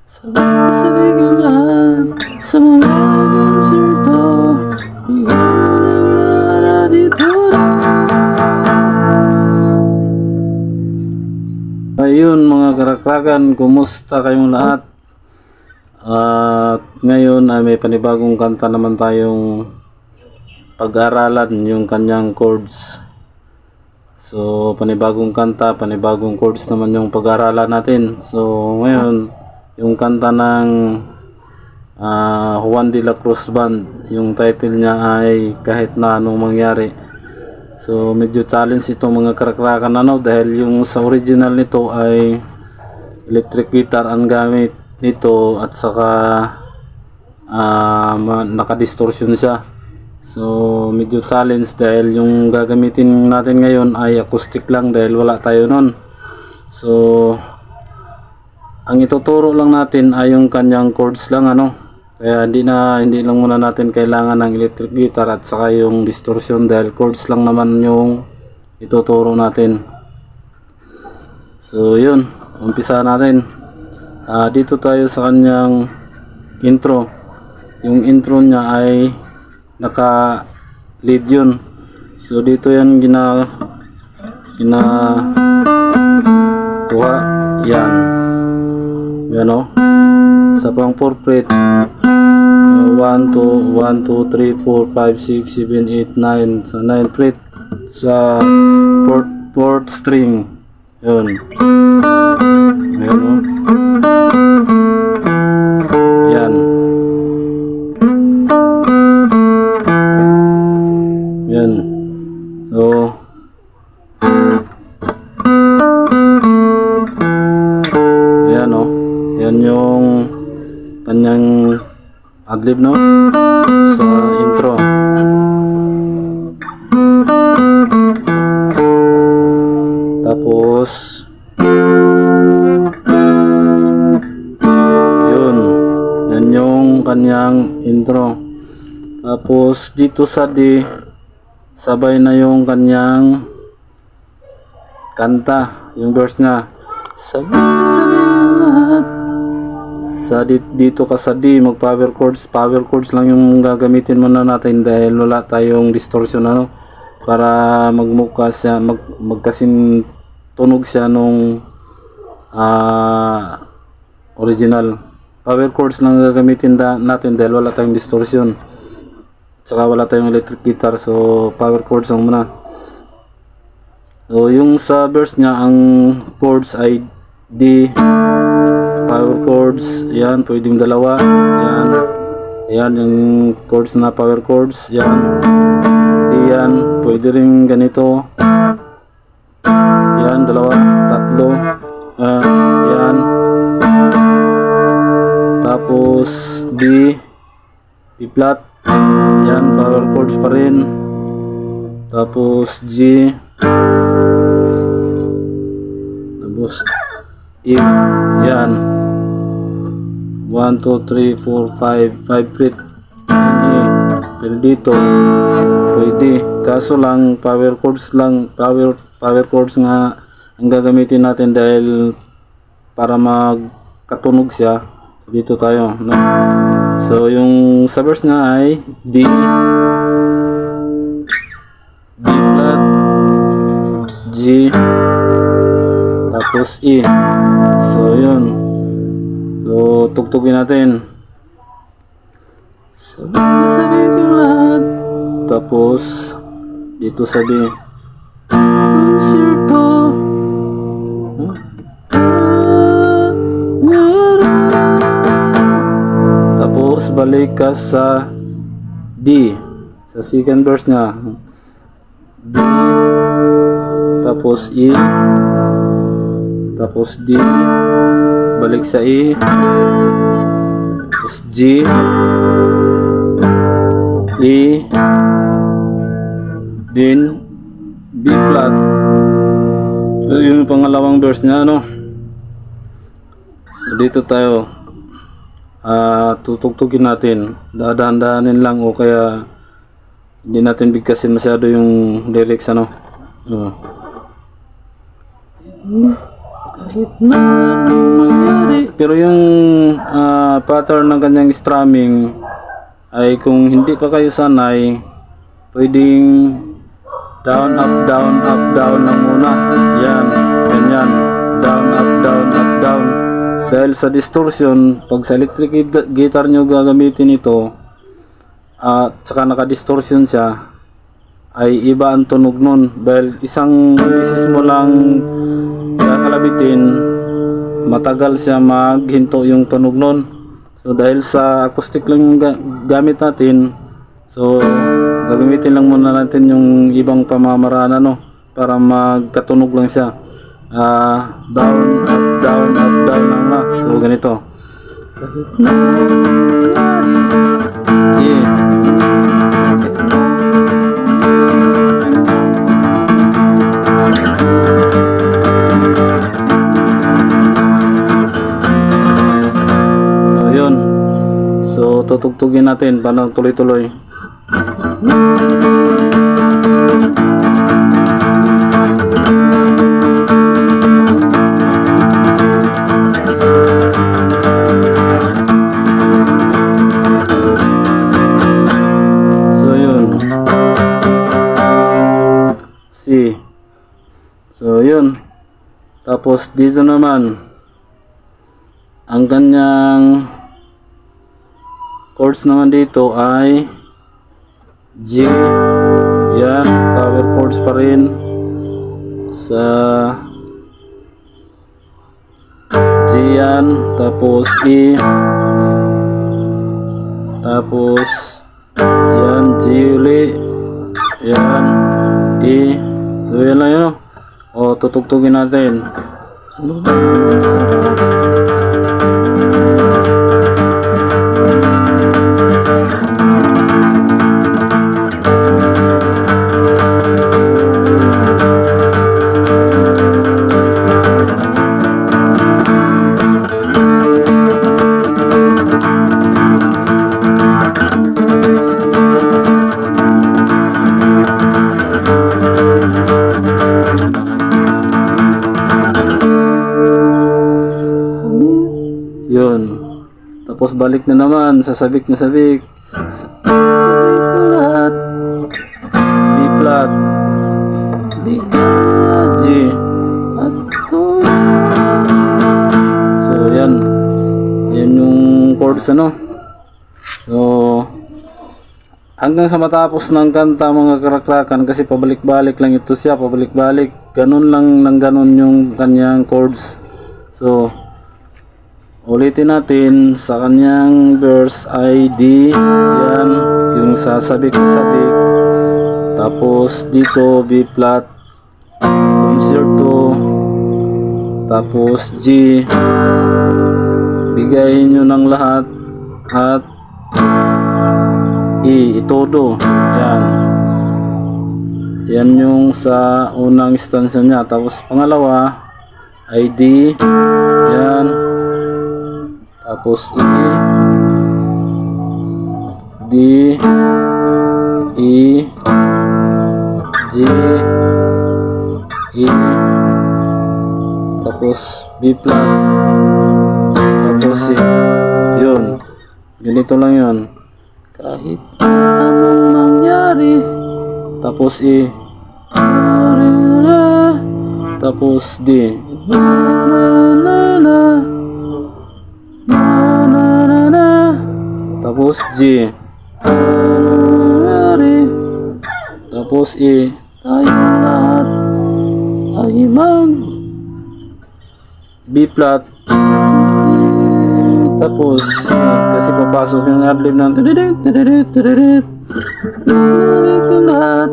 Sabi ko lahat sa mga konserto, bigyan na dito na. Ayun mga karakragan, kumusta kayong lahat? At ngayon ay may panibagong kanta naman tayong pag-aralan, yung kanyang chords. So panibagong kanta, panibagong chords naman yung pag-aralan natin. So ngayon yung kanta ng Juan de la Cruz Band, yung title niya ay Kahit na Anong Mangyari. So medyo challenge ito mga karakrakan dahil yung sa original nito ay electric guitar ang gamit nito at saka naka-distortion siya. So medyo challenge dahil yung gagamitin natin ngayon ay acoustic lang dahil wala tayo nun. So ang ituturo lang natin ay yung kanyang chords lang kaya hindi lang muna natin kailangan ng electric guitar at saka yung distortion dahil chords lang naman yung ituturo natin. So yun, umpisa natin. Dito tayo sa kanyang intro. Yung intro niya ay naka lead yun. So dito yan kuha yan sa pang 4 fret 1, 2, 3, 4, 5, 6, 7, 8, 9 sa 9 fret sa 4th string yun. Yan yan. So yan yung kanyang adlib sa intro. Tapos yun, yan yung kanyang intro. Tapos dito sa D sabay na yung kanyang kanta, yung verse na sabi lahat. Dito ka sa D, mag power chords lang yung gagamitin muna natin dahil wala tayong distortion para magmukha siya, magkasin tunog siya nung original. Power chords lang gagamitin natin dahil wala tayong distortion saka wala tayong electric guitar, so power chords lang muna. So yung sa verse niya ang chords ay D, power chords, yan, pwedeng dalawa, yan yung chords na power chords, yan, D yan, pwede rin ganito, yan, dalawa, tatlo, yan, tapos B flat, yan, power chords pa rin, tapos G, tapos E, yan, 1, 2, 3, 4, 5 fret. Pero dito pwede, kaso lang power chords nga ang gagamitin natin dahil para magkatunog siya. Dito tayo so yung sa verse na ay D flat, G, tapos E. So yun, so tugtugin natin. Sabi ko lahat. Tapos dito sa D konserto, tapos balik ka sa D, sa second verse na D, tapos E, tapos D, balik sa E, tapos G, E, then B flat. So yung pangalawang verse niya so dito tayo tutugtugin natin, dahan-dahanin lang o kaya hindi natin bigkasin masyado yung lyrics kahit na anong mangyari. Pero yung pattern ng kanyang strumming ay kung hindi pa kayo sanay, pwedeng down, up, down lang muna. Yan, ganyan. Down, up, down. Dahil sa distortion, pag sa electric guitar nyo gagamitin ito, at saka naka-distortion siya, ay iba ang tunog nun. Dahil isang beses mo lang kakalabitin, matagal siya maghinto yung tunog nun. So dahil sa acoustic lang yung gamit natin, so gagamitin lang muna natin yung ibang pamamaraan para magkatunog lang siya. Down, up, down lang na. So ganito. Kahit na yeah. So yun. So tutugtugin natin para tuloy-tuloy. C. So yun. Tapos dito naman ang kanyang chords naman dito ay G. Yan, power chords pa rin sa G yan, tapos E, tapos yan G uli, yan E. So yan lang yun. O tutugtugin natin. Yun. Tapos balik na naman sa sabik na sabik. Sabik ko lahat. B flat. B G. At ko. So yan. Yan yung chords So hanggang sa matapos ng kanta mga karakrakan, kasi pabalik-balik lang ito siya, pabalik-balik. Ganun lang ng ganun yung kanyang chords. So ulitin natin sa kanyang verse ay D, yan, yung sa sabik-sabik. Tapos dito B flat, concerto, tapos G, bigayin nyo ng lahat, at E, itodo, yan. Yan yung sa unang stanza niya. Tapos pangalawa ay D, yan. Tapos E, D, E, G, E, tapos B flat, tapos C. Yun, ganito lang yun. Kahit anong mangyari, tapos E, tapos D, tapos G, tapos E, tayo lahat ay mag B flat, tapos kasi papasok yung adlib ng lahat.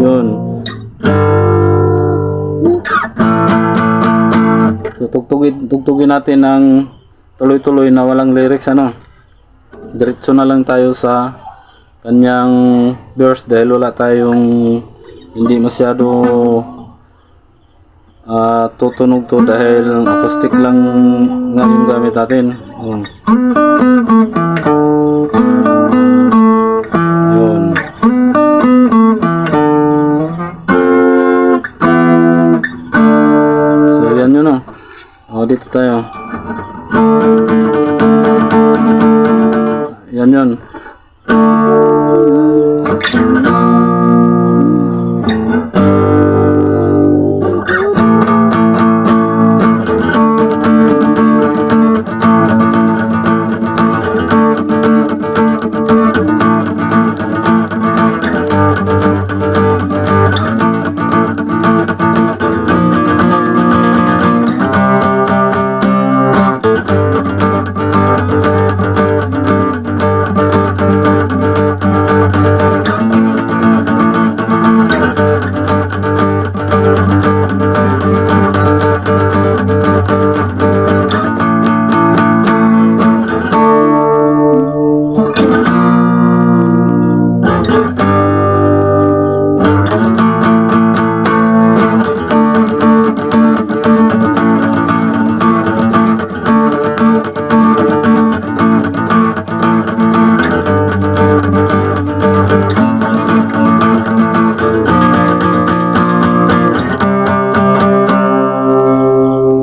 Yun. So tugtugin natin ng tuloy-tuloy na walang lyrics diretso na lang tayo sa kanyang verse dahil wala tayong hindi masyado tutunog to dahil acoustic lang nga yung gamit natin. Yun. tayo. Yan yun.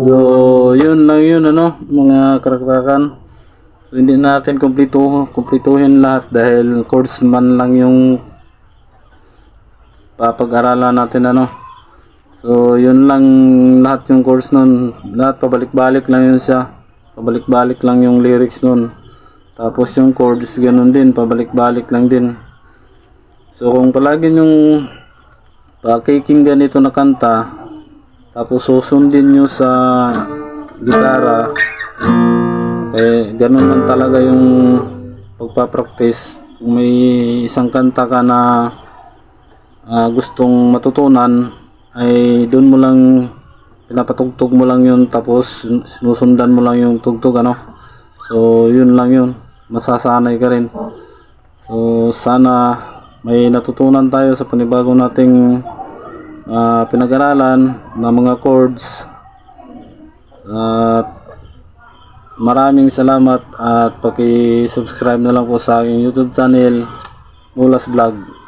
So, yun lang yun, ano, mga karaktakan. So, hindi natin kumpletuhin lahat dahil course man lang yung papag-aralan natin, ano. So, yun lang lahat yung course nun. Lahat pabalik-balik lang yun siya. Pabalik-balik lang yung lyrics nun. Tapos yung chords, ganun din, pabalik-balik lang din. So, kung palagi yung pakikinggan nito na kanta, tapos susundin nyo sa gitara, ganun lang talaga yung pagpapractice. Kung may isang kanta ka na gustong matutunan, ay doon mo lang pinapatugtog mo lang yun, tapos sinusundan mo lang yung tugtog, ano. So yun lang yun, masasanay ka rin. So sana may natutunan tayo sa panibago nating pinag-aralan na mga chords. At maraming salamat at paki-subscribe na lang po sa aking YouTube channel, Mulas Vlog.